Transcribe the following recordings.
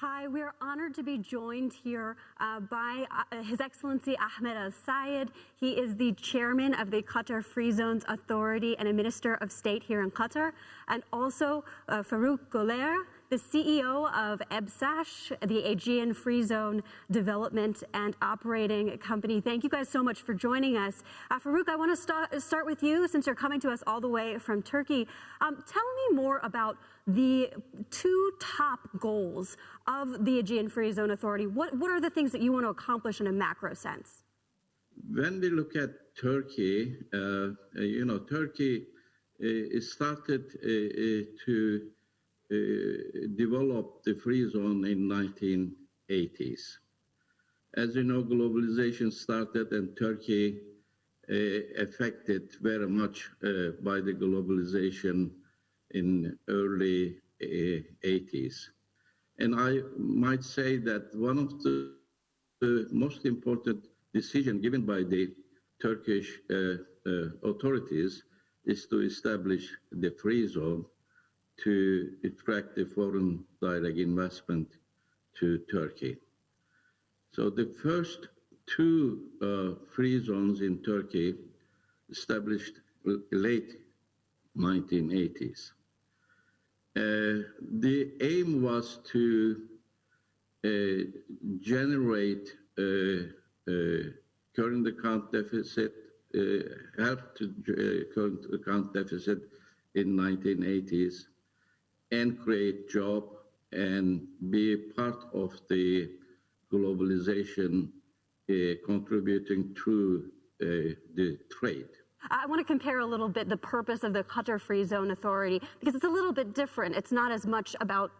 Hi, we are honored to be joined here by His Excellency Ahmad Al-Sayed. He is the chairman of the Qatar Free Zones Authority and a Minister of State here in Qatar, and also Faruk Güler, the CEO of ESBAŞ, the Aegean Free Zone Development and Operating Company. Thank you guys so much for joining us. Faruk, I want to start with you since you're coming to us all the way from Turkey. Tell me more about the two top goals of the Aegean Free Zone Authority. What are the things that you want to accomplish in a macro sense? When we look at Turkey, Turkey started to develop the free zone in 1980s. As you know, globalization started and Turkey affected very much by the globalization in early 80s. And I might say that one of the most important decisions given by the Turkish authorities is to establish the free zone to attract the foreign direct investment to Turkey. So the first two free zones in Turkey established late 1980s. The aim was to generate current account deficit, help to current account deficit in 1980s, and create job and be part of the globalization, contributing through the trade. I want to compare a little bit the purpose of the Qatar Free Zone Authority, because it's a little bit different. It's not as much about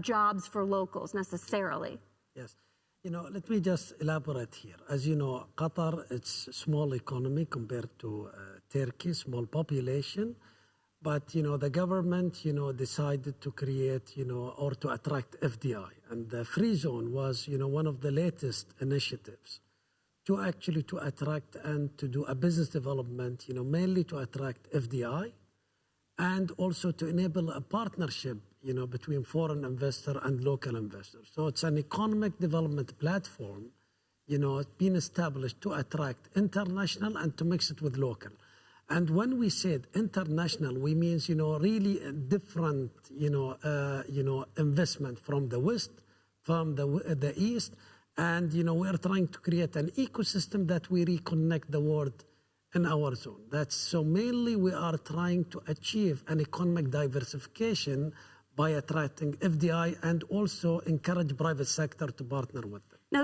jobs for locals necessarily. Yes. Let me just elaborate here. As you know, Qatar, it's a small economy compared to Turkey, small population. But, the government, decided to create, or to attract FDI. And the Free Zone was, one of the latest initiatives to attract and to do a business development, mainly to attract FDI and also to enable a partnership, between foreign investor and local investors. So it's an economic development platform, it's been established to attract international and to mix it with local. And when we said international, we mean, really a different, investment from the West, from the East. And, we are trying to create an ecosystem that we reconnect the world in our zone. So mainly we are trying to achieve an economic diversification by attracting FDI and also encourage private sector to partner with them. Now,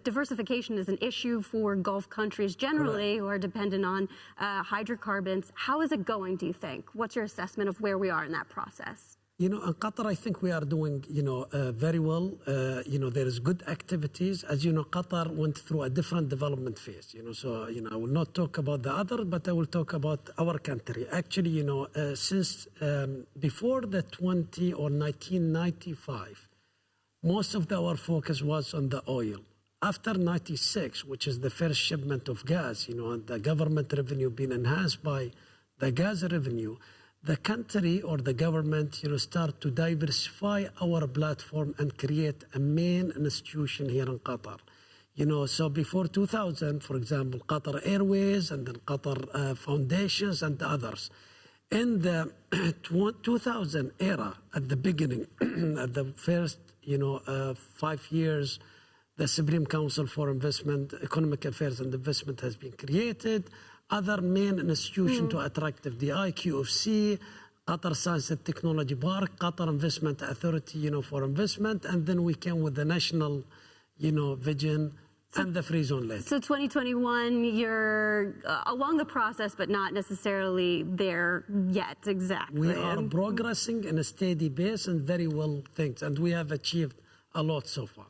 diversification is an issue for Gulf countries generally, who are dependent on hydrocarbons. How is it going, do you think? What's your assessment of where we are in that process? In Qatar, I think we are doing, very well. There is good activities. As you know, Qatar went through a different development phase. So, I will not talk about the other, but I will talk about our country. Actually, since before the 1995, most of our focus was on the oil. After 96, which is the first shipment of gas, and the government revenue being enhanced by the gas revenue, the country or the government, start to diversify our platform and create a main institution here in Qatar. So before 2000, for example, Qatar Airways and then Qatar Foundations and others. In the 2000 era, at the beginning, at the first, 5 years, the Supreme Council for Investment, Economic Affairs and Investment has been created. Other main institutions to attract FDI, QFC, Qatar Science and Technology Park, Qatar Investment Authority, for investment, and then we came with the national, vision and the free zone later. So 2021, you're along the process, but not necessarily there yet, exactly. We are progressing in a steady pace and very well things, and we have achieved a lot so far.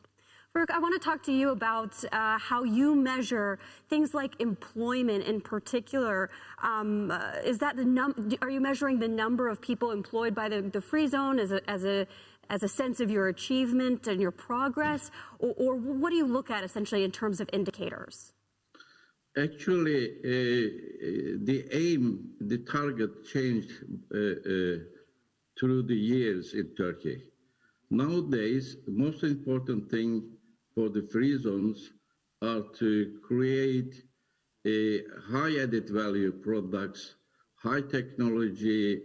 Faruk, I want to talk to you about how you measure things like employment in particular. Is that are you measuring the number of people employed by the free zone as a sense of your achievement and your progress, or what do you look at essentially in terms of indicators? Actually, the aim, the target changed through the years in Turkey. Nowadays, the most important thing for the free zones are to create a high added value products, high technology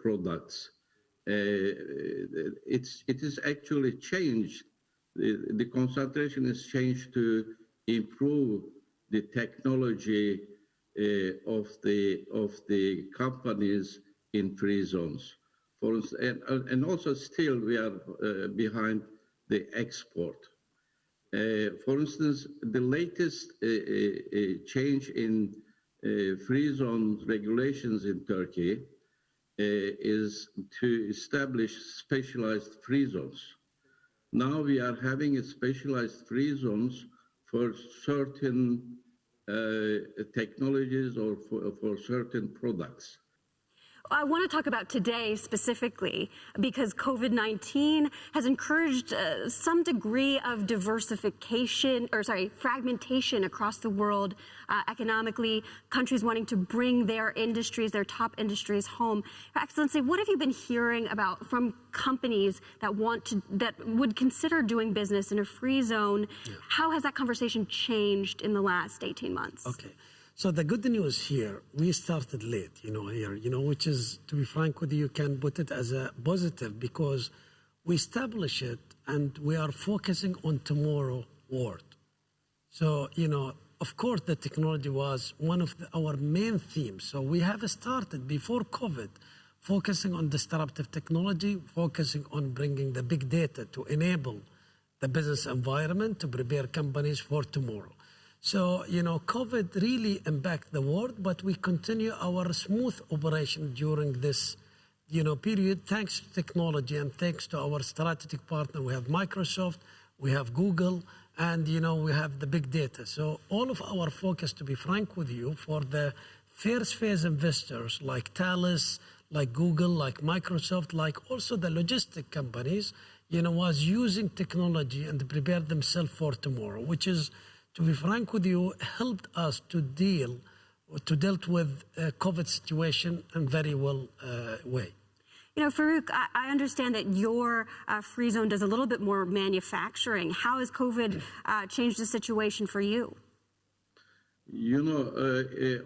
products. It is actually changed. The concentration is changed to improve the technology of the companies in free zones. For instance, and also still we are behind the export. For instance, the latest change in free zone regulations in Turkey is to establish specialized free zones. Now we are having a specialized free zones for certain technologies or for certain products. I want to talk about today specifically because COVID-19 has encouraged some degree of fragmentation across the world economically, countries wanting to bring their industries, their top industries home. Your Excellency, what have you been hearing about from companies that would consider doing business in a free zone? Yeah. How has that conversation changed in the last 18 months? Okay. So the good news here, we started late, which is, to be frank with you, you can put it as a positive because we established it and we are focusing on tomorrow world. So, of course, the technology was one of our main themes. So we have started before COVID, focusing on disruptive technology, focusing on bringing the big data to enable the business environment to prepare companies for tomorrow. So, COVID really impacted the world, but we continue our smooth operation during this, period, thanks to technology and thanks to our strategic partner. We have Microsoft, we have Google, and, we have the big data. So all of our focus, to be frank with you, for the first phase investors like Thales, like Google, like Microsoft, like also the logistic companies, was using technology and prepare themselves for tomorrow, which is, to be frank with you, helped us to deal with COVID situation in very well way. Faruk, I understand that your free zone does a little bit more manufacturing. How has COVID changed the situation for you?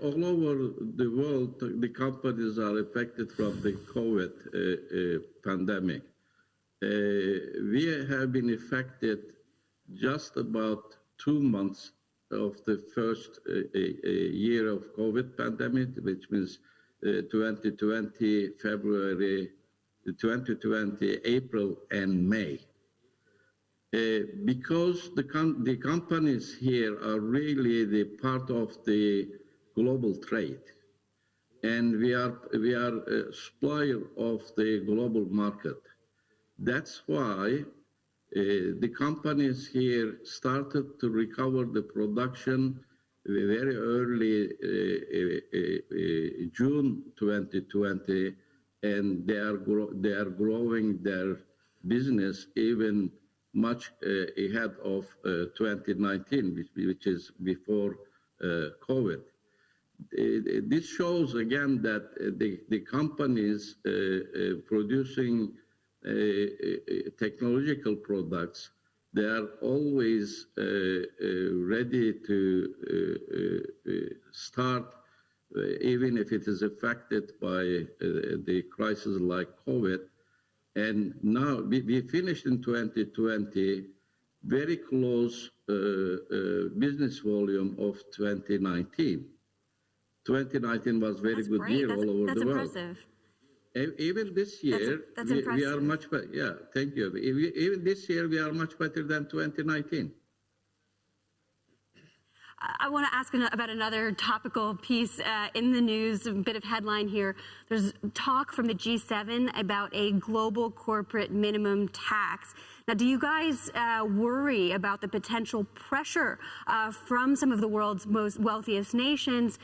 All over the world, the companies are affected from the COVID pandemic. We have been affected just about 2 months of the first year of COVID pandemic, which means 2020 February, 2020 April and May. Because the companies here are really the part of the global trade, and we are a supplier of the global market. That's why the companies here started to recover the production very early June 2020, and they are growing their business even much ahead of 2019, which is before COVID. This shows again that the companies producing technological products, they are always ready to start, even if it is affected by the crisis like COVID. And now we finished in 2020 very close business volume of 2019. 2019 was very good year all over the world. That's impressive. Even this year, we are much better. Yeah, thank you. Even this year, we are much better than 2019. I want to ask about another topical piece in the news, a bit of headline here. There's talk from the G7 about a global corporate minimum tax. Now, do you guys worry about the potential pressure from some of the world's most wealthiest nations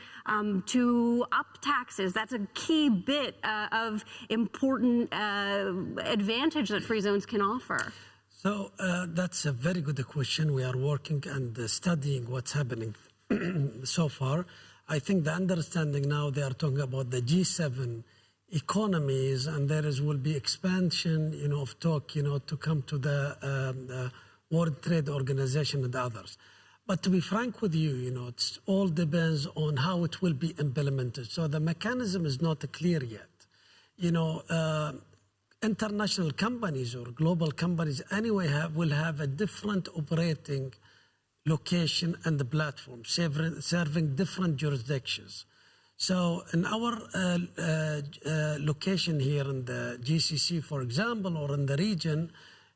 to up taxes? That's a key bit of important advantage that free zones can offer. So that's a very good question. We are working and studying what's happening so far. I think the understanding now, they are talking about the G7 economies, and will be expansion, of talk, to come to the World Trade Organization and others. But to be frank with you, it all depends on how it will be implemented. So the mechanism is not clear yet. International companies or global companies anyway will have a different operating location and the platform, serving different jurisdictions. So in our location here in the GCC, for example, or in the region,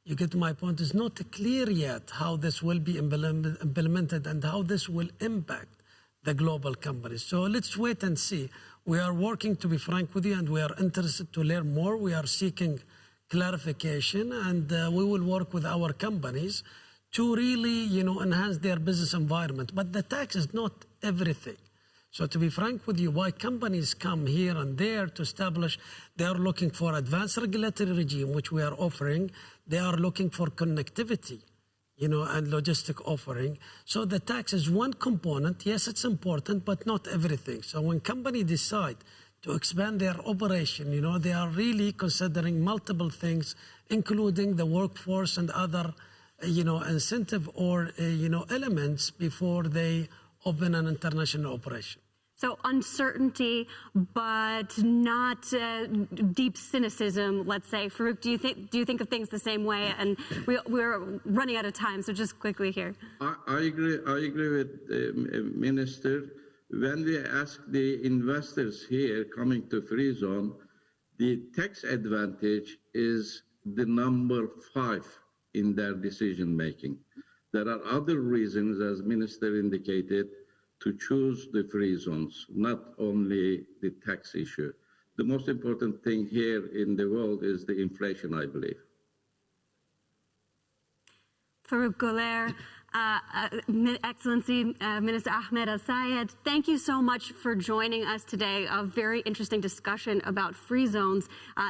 you get my point, it's not clear yet how this will be implemented and how this will impact the global companies. So let's wait and see. We are working, to be frank with you, and we are interested to learn more. We are seeking clarification, and we will work with our companies to really, enhance their business environment. But the tax is not everything. So to be frank with you, why companies come here and there to establish, they are looking for advanced regulatory regime, which we are offering. They are looking for connectivity, and logistic offering. So the tax is one component. Yes, it's important, but not everything. So when companies decide to expand their operation, they are really considering multiple things, including the workforce and other, incentive or, elements before they open an international operation. So uncertainty, but not deep cynicism, let's say. Faruk, do you think of things the same way? And we're running out of time, so just quickly here. I agree with Minister. When we ask the investors here coming to Free Zone, the tax advantage is the number 5 in their decision making. There are other reasons, as Minister indicated, to choose the free zones, not only the tax issue. The most important thing here in the world is the inflation, I believe. Faruk Güler, Excellency Minister Ahmad Al-Sayed, thank you so much for joining us today. A very interesting discussion about free zones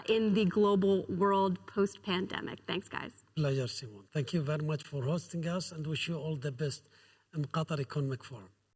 in the global world post-pandemic. Thanks, guys. Pleasure, Simone. Thank you very much for hosting us, and wish you all the best in Qatar Economic Forum.